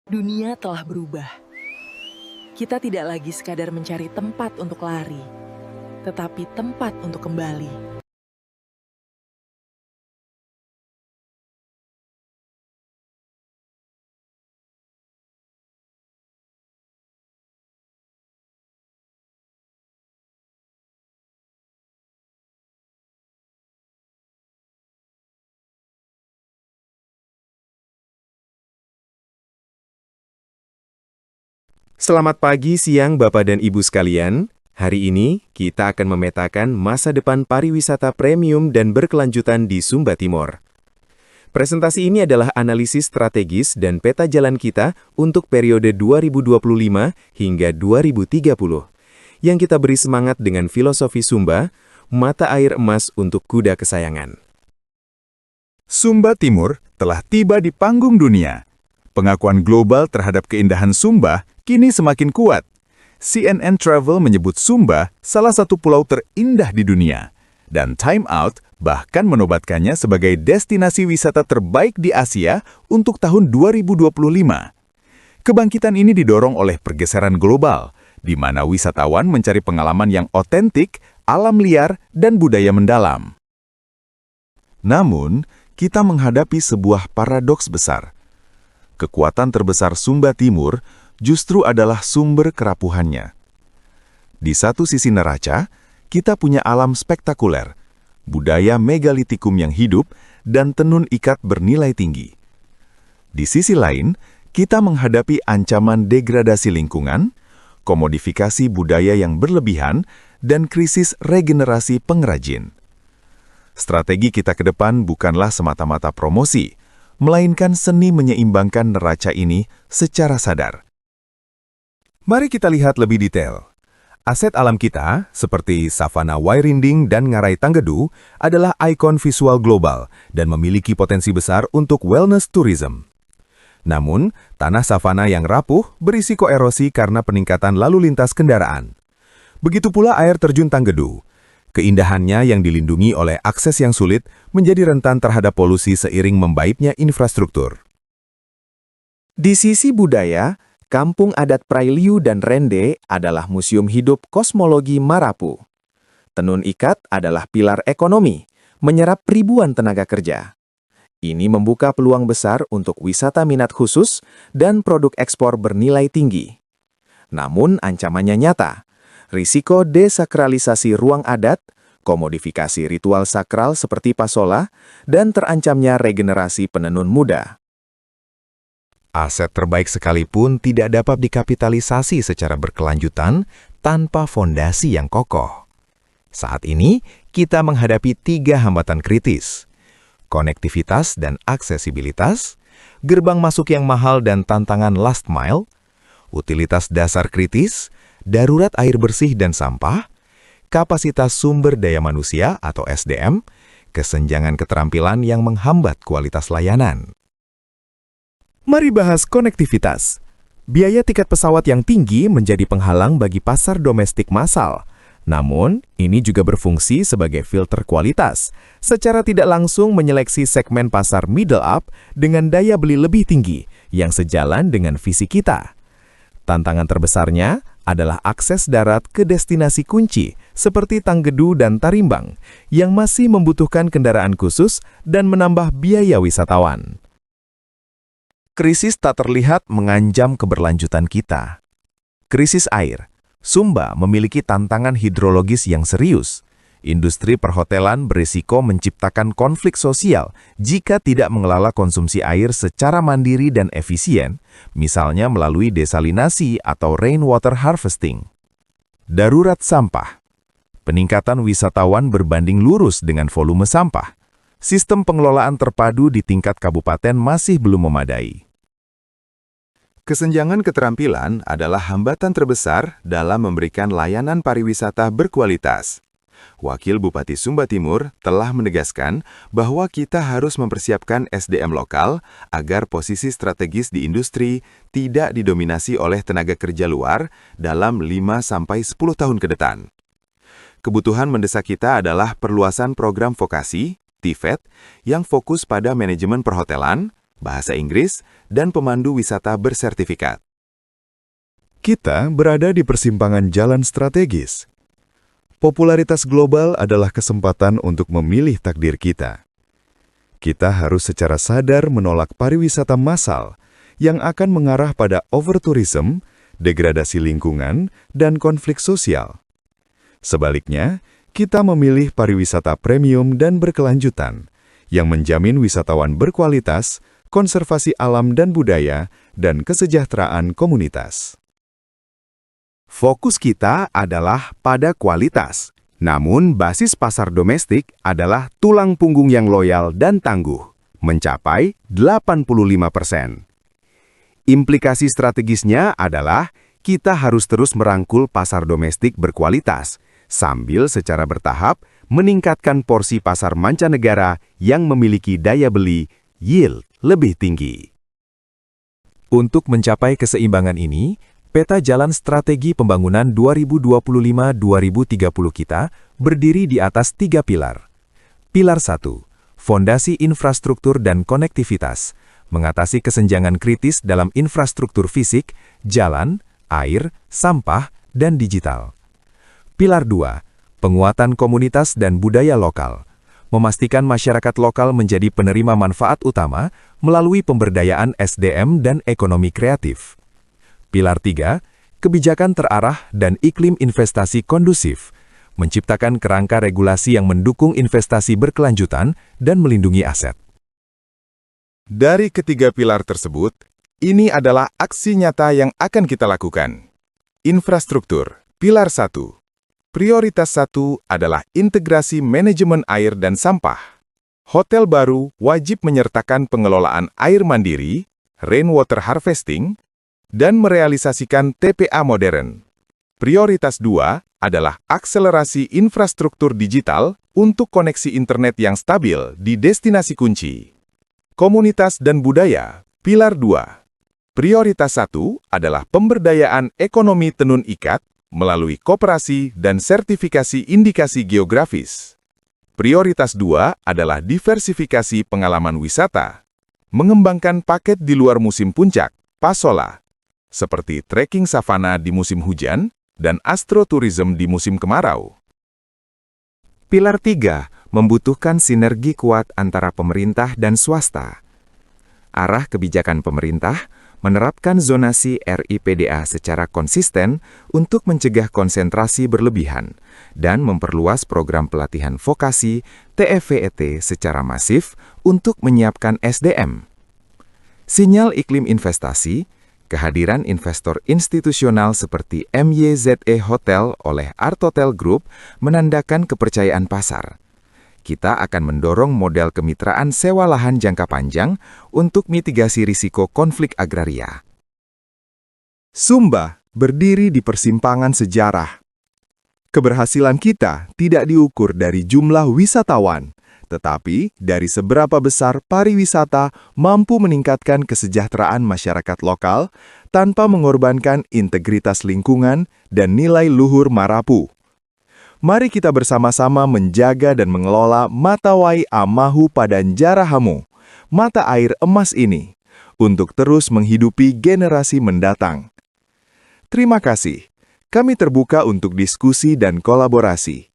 Dunia telah berubah. Kita tidak lagi sekadar mencari tempat untuk lari, tetapi tempat untuk kembali. Selamat pagi, siang, Bapak dan Ibu sekalian. Hari ini, kita akan memetakan masa depan pariwisata premium dan berkelanjutan di Sumba Timur. Presentasi ini adalah analisis strategis dan peta jalan kita untuk periode 2025 hingga 2030, yang kita beri semangat dengan filosofi Sumba, mata air emas untuk kuda kesayangan. Sumba Timur telah tiba di panggung dunia. Pengakuan global terhadap keindahan Sumba kini semakin kuat. CNN Travel menyebut Sumba salah satu pulau terindah di dunia. Dan Time Out bahkan menobatkannya sebagai destinasi wisata terbaik di Asia untuk tahun 2025. Kebangkitan ini didorong oleh pergeseran global, di mana wisatawan mencari pengalaman yang otentik, alam liar, dan budaya mendalam. Namun, kita menghadapi sebuah paradoks besar. Kekuatan terbesar Sumba Timur justru adalah sumber kerapuhannya. Di satu sisi neraca, kita punya alam spektakuler, budaya megalitikum yang hidup, dan tenun ikat bernilai tinggi. Di sisi lain, kita menghadapi ancaman degradasi lingkungan, komodifikasi budaya yang berlebihan, dan krisis regenerasi pengrajin. Strategi kita ke depan bukanlah semata-mata promosi, melainkan seni menyeimbangkan neraca ini secara sadar. Mari kita lihat lebih detail. Aset alam kita, seperti Savana Wairinding dan Ngarai Tanggedu, adalah ikon visual global dan memiliki potensi besar untuk wellness tourism. Namun, tanah savana yang rapuh berisiko erosi karena peningkatan lalu lintas kendaraan. Begitu pula air terjun Tanggedu. Keindahannya yang dilindungi oleh akses yang sulit menjadi rentan terhadap polusi seiring membaiknya infrastruktur. Di sisi budaya, Kampung Adat Prailiu dan Rende adalah museum hidup kosmologi Marapu. Tenun ikat adalah pilar ekonomi, menyerap ribuan tenaga kerja. Ini membuka peluang besar untuk wisata minat khusus dan produk ekspor bernilai tinggi. Namun ancamannya nyata. Risiko desakralisasi ruang adat, komodifikasi ritual sakral seperti pasola, dan terancamnya regenerasi penenun muda. Aset terbaik sekalipun tidak dapat dikapitalisasi secara berkelanjutan tanpa fondasi yang kokoh. Saat ini, kita menghadapi 3 hambatan kritis: konektivitas dan aksesibilitas, gerbang masuk yang mahal dan tantangan last mile, utilitas dasar kritis, darurat air bersih dan sampah, kapasitas sumber daya manusia atau SDM, kesenjangan keterampilan yang menghambat kualitas layanan. Mari bahas konektivitas. Biaya tiket pesawat yang tinggi menjadi penghalang bagi pasar domestik massal. Namun, ini juga berfungsi sebagai filter kualitas, secara tidak langsung menyeleksi segmen pasar middle up dengan daya beli lebih tinggi, yang sejalan dengan visi kita. Tantangan terbesarnya adalah akses darat ke destinasi kunci seperti Tanggedu dan Tarimbang yang masih membutuhkan kendaraan khusus dan menambah biaya wisatawan. Krisis tak terlihat mengancam keberlanjutan kita. Krisis air. Sumba memiliki tantangan hidrologis yang serius. Industri perhotelan berisiko menciptakan konflik sosial jika tidak mengelola konsumsi air secara mandiri dan efisien, misalnya melalui desalinasi atau rainwater harvesting. Darurat sampah. Peningkatan wisatawan berbanding lurus dengan volume sampah. Sistem pengelolaan terpadu di tingkat kabupaten masih belum memadai. Kesenjangan keterampilan adalah hambatan terbesar dalam memberikan layanan pariwisata berkualitas. Wakil Bupati Sumba Timur telah menegaskan bahwa kita harus mempersiapkan SDM lokal agar posisi strategis di industri tidak didominasi oleh tenaga kerja luar dalam 5-10 tahun ke depan. Kebutuhan mendesak kita adalah perluasan program vokasi, TVET, yang fokus pada manajemen perhotelan, bahasa Inggris, dan pemandu wisata bersertifikat. Kita berada di persimpangan jalan strategis. Popularitas global adalah kesempatan untuk memilih takdir kita. Kita harus secara sadar menolak pariwisata massal yang akan mengarah pada overtourism, degradasi lingkungan, dan konflik sosial. Sebaliknya, kita memilih pariwisata premium dan berkelanjutan yang menjamin wisatawan berkualitas, konservasi alam dan budaya, dan kesejahteraan komunitas. Fokus kita adalah pada kualitas, namun basis pasar domestik adalah tulang punggung yang loyal dan tangguh, mencapai 85%. Implikasi strategisnya adalah kita harus terus merangkul pasar domestik berkualitas, sambil secara bertahap meningkatkan porsi pasar mancanegara yang memiliki daya beli yield lebih tinggi. Untuk mencapai keseimbangan ini, peta jalan strategi pembangunan 2025-2030 kita berdiri di atas 3 pilar. Pilar 1, fondasi infrastruktur dan konektivitas, mengatasi kesenjangan kritis dalam infrastruktur fisik, jalan, air, sampah, dan digital. Pilar 2, penguatan komunitas dan budaya lokal, memastikan masyarakat lokal menjadi penerima manfaat utama melalui pemberdayaan SDM dan ekonomi kreatif. Pilar 3, kebijakan terarah dan iklim investasi kondusif, menciptakan kerangka regulasi yang mendukung investasi berkelanjutan dan melindungi aset. Dari ketiga pilar tersebut, ini adalah aksi nyata yang akan kita lakukan. Infrastruktur, pilar 1. Prioritas 1 adalah integrasi manajemen air dan sampah. Hotel baru wajib menyertakan pengelolaan air mandiri, rainwater harvesting, dan merealisasikan TPA modern. Prioritas 2 adalah akselerasi infrastruktur digital untuk koneksi internet yang stabil di destinasi kunci. Komunitas dan budaya, pilar 2. Prioritas 1 adalah pemberdayaan ekonomi tenun ikat melalui koperasi dan sertifikasi indikasi geografis. Prioritas 2 adalah diversifikasi pengalaman wisata, mengembangkan paket di luar musim puncak, pasola, seperti trekking savana di musim hujan dan astroturism di musim kemarau. Pilar 3 membutuhkan sinergi kuat antara pemerintah dan swasta. Arah kebijakan pemerintah menerapkan zonasi RIPDA secara konsisten untuk mencegah konsentrasi berlebihan dan memperluas program pelatihan vokasi TFVET secara masif untuk menyiapkan SDM. Sinyal iklim investasi, kehadiran investor institusional seperti MYZE Hotel oleh Artotel Group menandakan kepercayaan pasar. Kita akan mendorong model kemitraan sewa lahan jangka panjang untuk mitigasi risiko konflik agraria. Sumba berdiri di persimpangan sejarah. Keberhasilan kita tidak diukur dari jumlah wisatawan, tetapi dari seberapa besar pariwisata mampu meningkatkan kesejahteraan masyarakat lokal tanpa mengorbankan integritas lingkungan dan nilai luhur marapu. Mari kita bersama-sama menjaga dan mengelola Matawai Amahu Padanjarahamu, mata air emas ini, untuk terus menghidupi generasi mendatang. Terima kasih. Kami terbuka untuk diskusi dan kolaborasi.